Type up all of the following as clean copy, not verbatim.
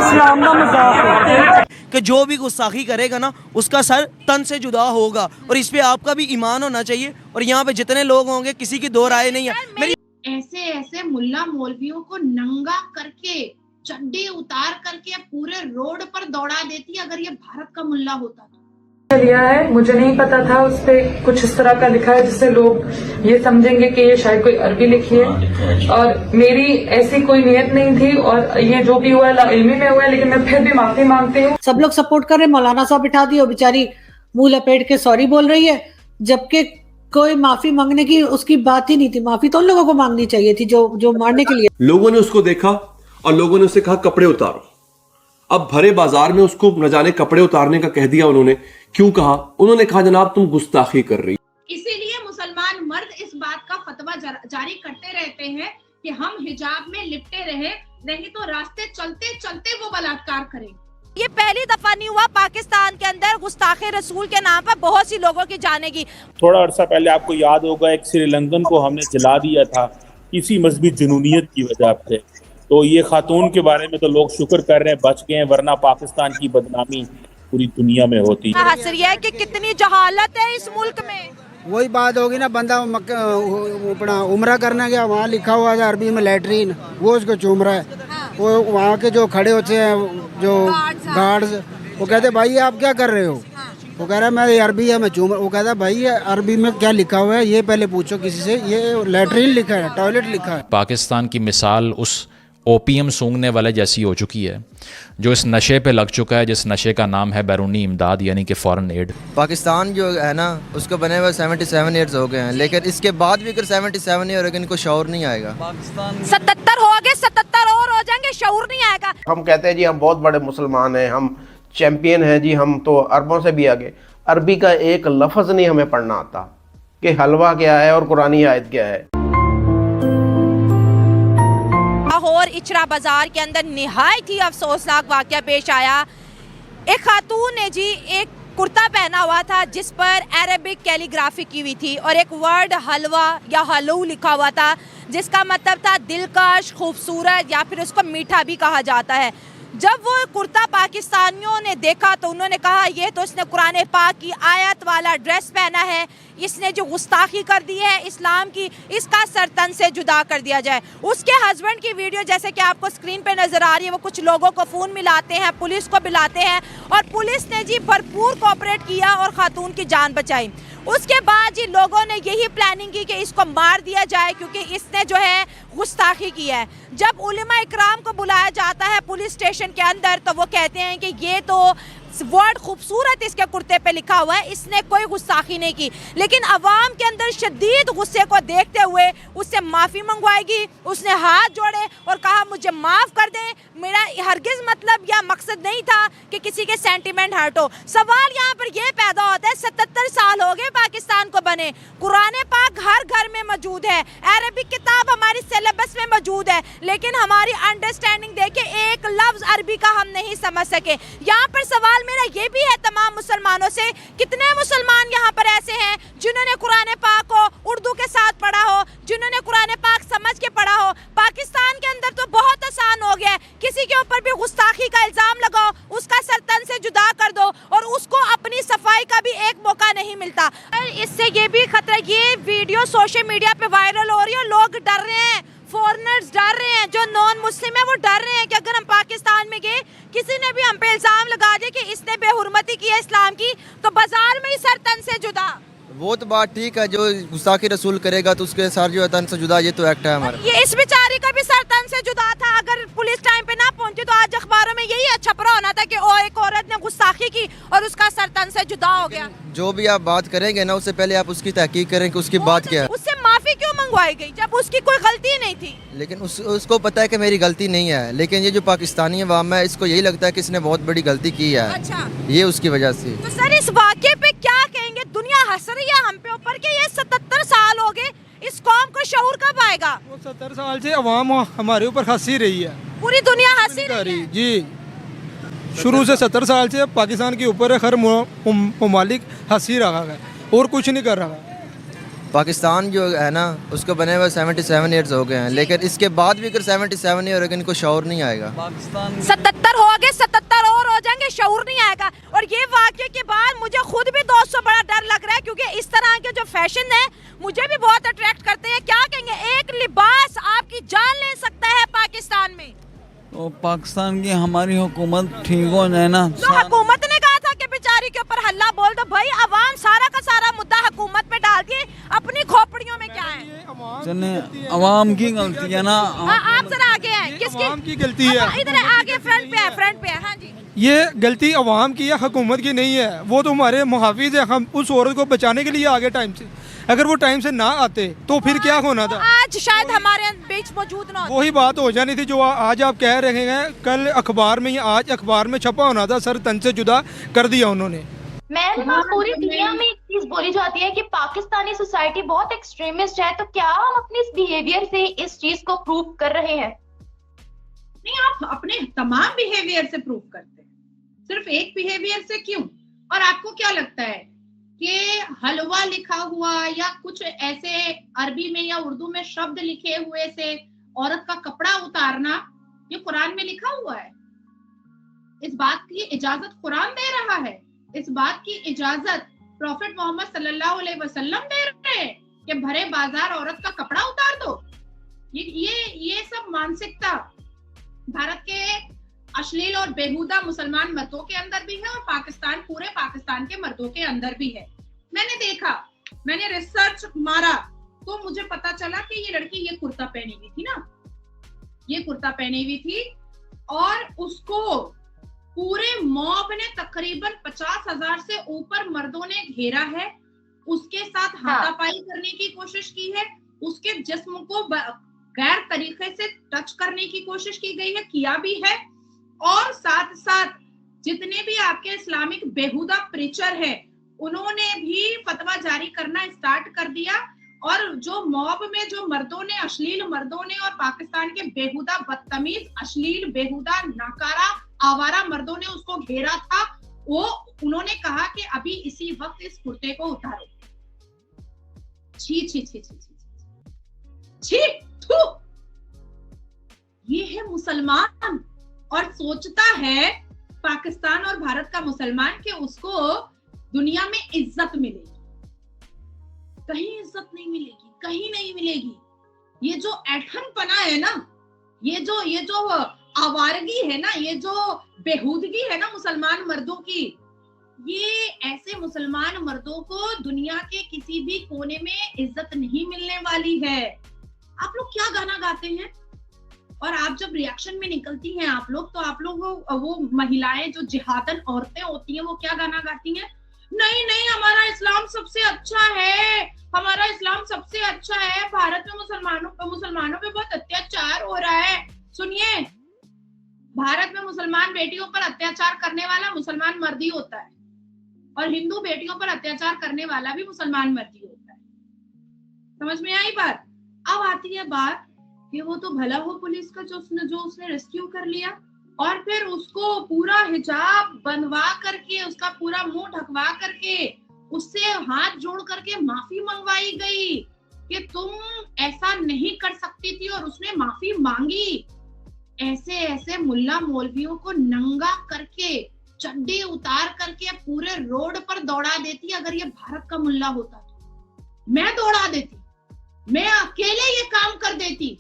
इस्लाम का मजाक है कि जो भी गुस्ताखी करेगा ना उसका सर तन से जुदा होगा, और इस पे आपका भी ईमान होना चाहिए। और यहाँ पे जितने लोग होंगे किसी की दो राय नहीं है। मेरी ऐसे ऐसे मुल्ला मौलवियों को नंगा करके चड्डी उतार करके पूरे रोड पर दौड़ा देती अगर ये भारत का मुल्ला होता तो। लिया है, मुझे नहीं पता था उस पे कुछ इस तरह का लिखा है जिससे लोग ये समझेंगे कि ये शायद कोई अरबी लिखी है, और मेरी ऐसी कोई नियत नहीं थी, और ये जो भी हुआ है इल्मी में हुआ है, लेकिन मैं फिर भी माफी मांगती हूँ। सब लोग सपोर्ट कर रहे हैं, मौलाना साहब बिठा दिए, बेचारी मुंह लपेट के सॉरी बोल रही है, जबकि कोई माफी मांगने की उसकी बात ही नहीं थी। माफी तो उन लोगों को मांगनी चाहिए थी जो मारने के लिए। लोगों ने उसको देखा और लोगों ने उसे कहा कपड़े उतारो। अब भरे बाजार में उसको न जाने कपड़े उतारने का कह दिया उन्होंने। क्यों कहा? उन्होंने कहा जनाब तुम गुस्ताखी कर रही। इसीलिए मुसलमान मर्द इस बात का फतवा जारी करते रहते हैं कि हम हिजाब में लिपटे रहे, नहीं तो रास्ते चलते चलते वो बलात्कार करेंगे। ये पहली दफा नहीं हुआ पाकिस्तान के अंदर गुस्ताखे रसूल के नाम पर बहुत सी लोगों की जाने की। थोड़ा अर्सा पहले आपको याद होगा एक श्रीलंकन को हमने जला दिया था इसी मजहबी जुनूनियत की वजह से। तो ये खातून के बारे में तो लोग शुक्र कर रहे हैं बच गए, वरना पाकिस्तान की बदनामी पूरी दुनिया में होती। है कि कितनी जहालत है इस मुल्क में। वही बात होगी ना, बंदा अपना उम्रा करने गया, वहाँ लिखा हुआ है अरबी में लैट्रीन, वो उसको चूम रहा है। वो वहाँ के जो खड़े होते हैं जो गार्ड्स, वो कहते भाई आप क्या कर रहे हो? वो कह रहा है मैं अरबी है मैं चूम। वो कहता है भाई अरबी में क्या लिखा हुआ है ये पहले पूछो किसी से, ये लैट्रीन लिखा है, टॉयलेट लिखा है। पाकिस्तान की मिसाल उस ओपीएम सूंघने वाले जैसी हो चुकी है जो इस नशे पे लग चुका है, जिस नशे का नाम है बैरूनी इमदाद यानी कि फॉरेन एड। पाकिस्तान जो है ना उसको बने हुए 77 ईयर्स हो गए हैं, लेकिन इसके बाद भी अगर 77 ईयर इनको शऊर नहीं आएगा। 77 हो गए, 77 और हो जाएंगे, शऊर नहीं आएगा। हम कहते हैं जी हम बहुत बड़े मुसलमान हैं, हम चैंपियन हैं जी, हम तो अरबों से भी आगे। अरबी का एक लफ्ज़ नहीं हमें पढ़ना आता कि हलवा क्या है और कुरानी आयत क्या है। लाहौर इचरा बाजार के अंदर निहायत ही अफसोसनाक वाकया पेश आया। एक खातून ने जी एक कुर्ता पहना हुआ था जिस पर अरेबिक कैलीग्राफी की हुई थी और एक वर्ड हलवा या हलू लिखा हुआ था जिसका मतलब था दिलकश, खूबसूरत या फिर उसको मीठा भी कहा जाता है। जब वो कुर्ता पाकिस्तानियों ने देखा तो उन्होंने कहा ये तो इसने कुरान पाक की आयत वाला ड्रेस पहना है, इसने जो गुस्ताखी कर दी है इस्लाम की, इसका सर तन से जुदा कर दिया जाए। उसके हस्बैंड की वीडियो जैसे कि आपको स्क्रीन पे नज़र आ रही है, वो कुछ लोगों को फ़ोन मिलाते हैं, पुलिस को बुलाते हैं और पुलिस ने जी भरपूर कोऑपरेट किया और खातून की जान बचाई। उसके बाद जी लोगों ने यही प्लानिंग की कि इसको मार दिया जाए क्योंकि इसने जो है गुस्ताखी की है। जब उलेमा इकराम को बुलाया जाता है पुलिस स्टेशन के अंदर तो वो कहते हैं कि ये तो वर्ड खूबसूरत इसके कुर्ते पे लिखा हुआ है, इसने कोई गुस्ताखी नहीं की। लेकिन अवाम के अंदर शदीद गुस्से को देखते हुए उससे माफ़ी मंगवाएगी। उसने हाथ जोड़े और कहा मुझे माफ़ कर दें, मेरा हरगिज़ मतलब या मकसद नहीं था कि किसी के सेंटिमेंट हर्ट हो। सवाल यहाँ पर यह पैदा होता है 77 साल हो गए पाकिस्तान को बने, कुरान पाक हर घर में मौजूद है, अरबिक किताब हमारी सिलेबस में मौजूद है, लेकिन हमारी अंडरस्टैंडिंग देखे एक लफ्ज़ अरबी का हम नहीं समझ सके। यहाँ पर सवाल मेरा ये भी है तमाम मुसलमानों से, कितने मुसलमान यहाँ पर ऐसे हैं जिन्होंने कुरान पाक को उर्दू के साथ पढ़ा हो, जिन्होंने कुरान पाक समझ के पढ़ा हो। पाकिस्तान के अंदर तो बहुत आसान हो गया है, किसी के ऊपर भी गुस्ताखी का इल्जाम लगाओ, उसका सर तन से जुदा कर दो और उसको अपनी सफाई का भी एक मौका नहीं मिलता। इससे ये भी खतरा, ये वीडियो सोशल मीडिया पे वायरल हो रही है, लोग डर रहे हैं, फॉरेनर्स डर रहे हैं, जो नॉन मुस्लिम है वो डर रहे हैं कि अगर हम पाकिस्तान में गए किसी ने भी हम पे इल्जाम लगा दिया कि इसने बेहुरमती की है इस्लाम की तो बाजार में ही सर तन से जुदा। वो तो बात ठीक है, जो गुस्ताखी रसूल करेगा तो उसके सर जो है तन से जुदा, ये तो एक्ट है हमारा। ये इस बेचारी का भी सर तन से जुदा था। अगर पुलिस टाइम पे ना पहुंची तो आज अखबारों में यही छपरा होना था कि ओ एक औरत ने गुस्ताखी की और उसका सर तन से जुदा हो गया। जो भी आप बात करेंगे ना उससे पहले आप उसकी तहकीक करें कि उसकी बात क्या है। उससे माफी क्यों मंगवाई गई जब उसकी कोई गलती नहीं थी? लेकिन उसको पता है कि मेरी गलती नहीं है, लेकिन ये जो पाकिस्तानी अवाम है इसको यही लगता है कि इसने बहुत बड़ी गलती की है। अच्छा। ये उसकी वजह से। तो सर इस वाक़े पे क्या कहेंगे? दुनिया हंस रही है हम पे ऊपर के ये 77 साल हो गए, इस कौम को शऊर कब आएगा? 70 साल से अवाम हमारे ऊपर हंसी रही है, पूरी दुनिया हंसी रही है जी। शुरू से 70 साल से पाकिस्तान के ऊपर हर ममालिक हंसी रहा है और कुछ नहीं कर रहा। पाकिस्तान जो है ना उसको बने हुए 77 ईयर्स हो गए हैं, लेकिन इसके बाद भी अगर 77 ईयर होगा इनको शौर नहीं आएगा। 77 हो गए, 77 और हो जाएंगे, शऊर नहीं आएगा। और ये वाक़े के बाद मुझे खुद भी दोस्तों बड़ा डर लग रहा है, क्योंकि इस तरह के जो फैशन है मुझे भी बहुत अट्रैक्ट करते हैं। क्या कहेंगे, एक लिबास आपकी जान ले सकता है पाकिस्तान में? तो पाकिस्तान की हमारी हुकूमत ठीक हो जाए ना। तो हुकूमत ने कहा था कि बेचारी के ऊपर हल्ला बोल दो। भाई अवाम सारा का सारा मुद्दा हुकूमत पे डाल के अपनी खोपड़ियों में क्या है? चले अवाम की गलती है ना। आप जरा आगे हैं, किसकी अवाम की गलती है? इधर आगे फ्रंट पे है, फ्रंट पे है। हाँ जी, ये गलती अवाम की या हुकूमत की नहीं है, वो तो हमारे मुहाफिज है। हम उस औरत को बचाने के लिए आगे टाइम से, अगर वो टाइम से ना आते तो फिर क्या होना था? आज शायद हमारे बीच मौजूद ना होते। वही बात हो जानी थी जो आज आप कह रहे हैं। कल अखबार में या आज अखबार में छपा होना था, सर तन से जुदा कर दिया उन्होंने। मैम, पूरी दुनिया में एक चीज बोली जाती है कि पाकिस्तानी सोसाइटी बहुत एक्सट्रीमिस्ट है, तो क्या हम अपने इस बिहेवियर से इस चीज को प्रूव कर रहे हैं? नहीं, आप अपने तमाम बिहेवियर से प्रूव करते हैं, सिर्फ एक बिहेवियर से क्यों? और आपको क्या लगता है कि हलवा लिखा हुआ या कुछ ऐसे अरबी में या उर्दू में शब्द लिखे हुए से औरत का कपड़ा उतारना ये कुरान में लिखा हुआ है? इस बात की इजाजत कुरान दे रहा है, इस बात की इजाजत प्रॉफेट मोहम्मद सल्लल्लाहु अलैहि वसल्लम दे रहे हैं कि भरे बाजार औरत का कपड़ा उतार दो। ये सब मानसिकता भारत के अश्लील और बेहुदा मुसलमान मर्दों के अंदर भी है और पूरे पाकिस्तान के मर्दों के अंदर भी है। मैंने देखा, मैंने रिसर्च मारा तो मुझे पता चला कि ये लड़की ये कुर्ता पहनी हुई थी ना, ये कुर्ता पहनी हुई थी और उसको पूरे मॉब ने तकरीबन 50,000 से ऊपर मर्दों ने घेरा है, उसके साथ हाथापाई करने की कोशिश की है, उसके जिस्म को गैर तरीके से टच करने की कोशिश की गई है, किया भी है। और साथ साथ जितने भी आपके इस्लामिक बेहुदा प्रीचर है उन्होंने भी फतवा जारी करना स्टार्ट कर दिया। और जो मॉब में जो मर्दों ने, अश्लील मर्दों ने और पाकिस्तान के बेहुदा बदतमीज अश्लील बेहुदा नाकारा आवारा मर्दों ने उसको घेरा था, वो उन्होंने कहा कि अभी इसी वक्त इस कुर्ते को उतारो। छी छी छी छी छी थू। ये है मुसलमान और सोचता है पाकिस्तान और भारत का मुसलमान कि उसको दुनिया में इज्जत मिलेगी। कहीं इज्जत नहीं मिलेगी, कहीं नहीं मिलेगी। ये जो ऐठनपना है ना, ये जो आवारगी है ना, ये जो बेहूदगी है ना मुसलमान मर्दों की, ये ऐसे मुसलमान मर्दों को दुनिया के किसी भी कोने में इज्जत नहीं मिलने वाली है। आप लोग क्या गाना गाते हैं और आप जब रिएक्शन में निकलती हैं आप लोग, तो आप लोग वो महिलाएं जो जिहादन औरतें होती हैं वो क्या गाना गाती हैं? नहीं नहीं, हमारा इस्लाम सबसे अच्छा है, हमारा इस्लाम सबसे अच्छा है, भारत में मुसलमानों पे बहुत अत्याचार हो रहा है। सुनिए, भारत में मुसलमान बेटियों पर अत्याचार करने वाला मुसलमान मर्द ही होता है और हिंदू बेटियों पर अत्याचार करने वाला भी मुसलमान मर्द ही होता है। समझ में आई बात? अब आती है बात कि वो तो भला हो पुलिस का जो उसने रेस्क्यू कर लिया और फिर उसको पूरा हिजाब बनवा करके, उसका पूरा मुंह ढकवा करके, उससे हाथ जोड़ करके माफी मंगवाई गई कि तुम ऐसा नहीं कर सकती थी और उसने माफी मांगी। ऐसे ऐसे मुल्ला मौलवियों को नंगा करके, चड्डी उतार करके पूरे रोड पर दौड़ा देती। अगर ये भारत का मुल्ला होता तो मैं दौड़ा देती, मैं अकेले ये काम कर देती।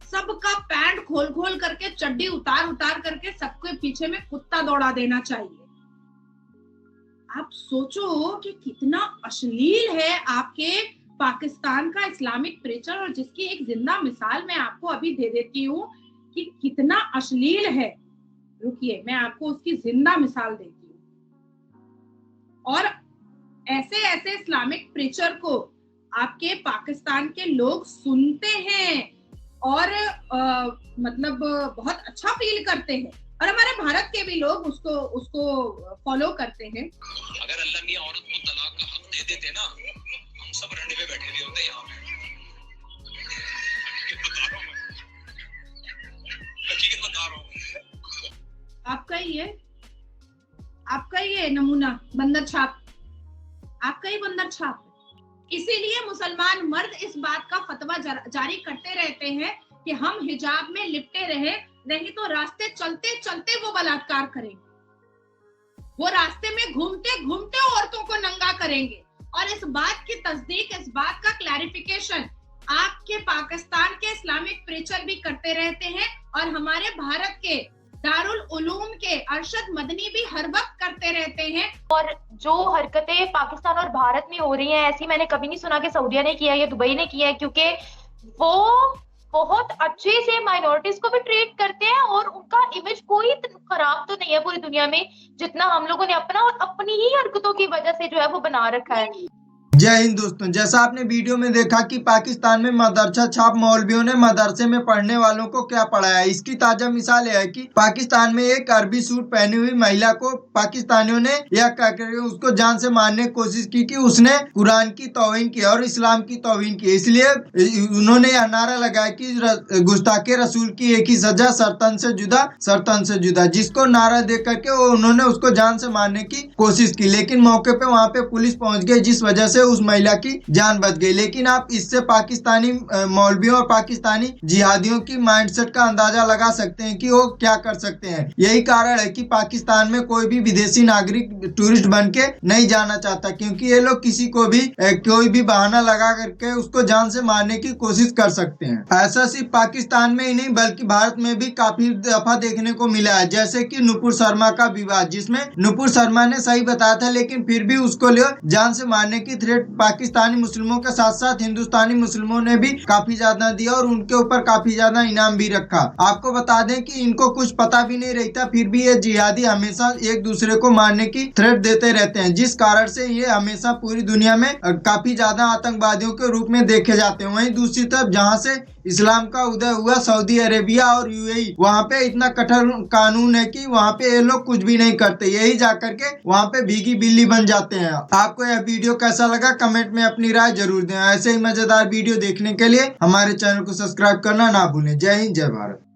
सबका पैंट खोल करके, चड्डी उतार करके सबके पीछे में कुत्ता दौड़ा देना चाहिए। आप सोचो कि कितना अश्लील है आपके पाकिस्तान का इस्लामिक प्रीचर, और जिसकी एक जिंदा मिसाल मैं आपको अभी दे देती हूँ कि कितना अश्लील है। रुकिए, मैं आपको उसकी जिंदा मिसाल देती हूँ। और ऐसे ऐसे इस्लामिक प्रीचर को आपके पाकिस्तान के लोग सुनते हैं और मतलब बहुत अच्छा फील करते हैं, और हमारे भारत के भी लोग उसको फॉलो करते हैं। अगर अल्लाह मियां औरत को तलाक का हक दे देते ना, हम सब रंडे पे बैठे हुए होते यहाँ पे। हकीकत बता रहा हूँ। आपका ही है नमूना, बंदर छाप, आपका ही बंदर छाप। इसीलिए मुसलमान मर्द इस बात का फतवा जारी करते रहते हैं कि हम हिजाब में लिपटे रहे, नहीं तो रास्ते चलते चलते वो बलात्कार करेंगे, वो रास्ते में घूमते घूमते औरतों को नंगा करेंगे। और इस बात की तस्दीक, इस बात का क्लैरिफिकेशन आपके पाकिस्तान के इस्लामिक प्रीचर भी करते रहते हैं और हमारे भारत के दारुल उलूम के अरशद मदनी भी हर वक्त करते रहते हैं। और जो हरकतें पाकिस्तान और भारत में हो रही हैं, ऐसी मैंने कभी नहीं सुना कि सऊदीया ने किया है या दुबई ने किया है, क्योंकि वो बहुत अच्छे से माइनॉरिटीज को भी ट्रीट करते हैं और उनका इमेज कोई खराब तो नहीं है पूरी दुनिया में जितना हम लोगों ने अपना और अपनी ही हरकतों की वजह से जो है वो बना रखा है। जय हिंद दोस्तों, जैसा आपने वीडियो में देखा कि पाकिस्तान में मदरसा छाप मौलवियों ने मदरसे में पढ़ने वालों को क्या पढ़ाया। इसकी ताजा मिसाल यह है कि पाकिस्तान में एक अरबी सूट पहनी हुई महिला को पाकिस्तानियों ने उसको जान से मारने की कोशिश की कि उसने कुरान की तौहीन की और इस्लाम की तौहीन की। इसलिए उन्होंने यह नारा लगाया कि गुस्ताखे रसूल की एक ही सजा, सरतन से जुदा, सरतन से जुदा। जिसको नारा दे करके उन्होंने उसको जान से मारने की कोशिश की, लेकिन मौके पे वहाँ पे पुलिस पहुंच गई, जिस वजह से उस महिला की जान बच गई। लेकिन आप इससे पाकिस्तानी मौलवियों और पाकिस्तानी जिहादियों की माइंडसेट का अंदाजा लगा सकते हैं कि वो क्या कर सकते हैं। यही कारण है कि पाकिस्तान में कोई भी विदेशी नागरिक टूरिस्ट बन के नहीं जाना चाहता, क्योंकि ये लोग किसी को भी कोई भी बहाना लगा करके उसको जान से मारने की कोशिश कर सकते हैं। ऐसा सिर्फ पाकिस्तान में ही नहीं बल्कि भारत में भी काफी दफा देखने को मिला है, जैसे कि नुपुर शर्मा का विवाद, जिसमें नुपुर शर्मा ने सही बताया था लेकिन फिर भी उसको जान से मारने की थ्रेट पाकिस्तानी मुस्लिमों के साथ साथ हिंदुस्तानी मुस्लिमों ने भी काफी ज्यादा दिया और उनके ऊपर काफी ज्यादा इनाम भी रखा। आपको बता दें कि इनको कुछ पता भी नहीं रहता, फिर भी ये जिहादी हमेशा एक दूसरे को मारने की थ्रेट देते रहते हैं, जिस कारण से ये हमेशा पूरी दुनिया में काफी ज्यादा आतंकवादियों के रूप में देखे जाते हैं। वहीं दूसरी तरफ जहाँ से इस्लाम का उदय हुआ सऊदी अरेबिया और यूएई, वहाँ पे इतना कठोर कानून है कि वहाँ पे ये लोग कुछ भी नहीं करते, यही जाकर के वहाँ पे भीगी बिल्ली बन जाते हैं। आपको यह वीडियो कैसा लगा कमेंट में अपनी राय जरूर दें। ऐसे ही मजेदार वीडियो देखने के लिए हमारे चैनल को सब्सक्राइब करना ना भूलें। जय हिंद, जय भारत।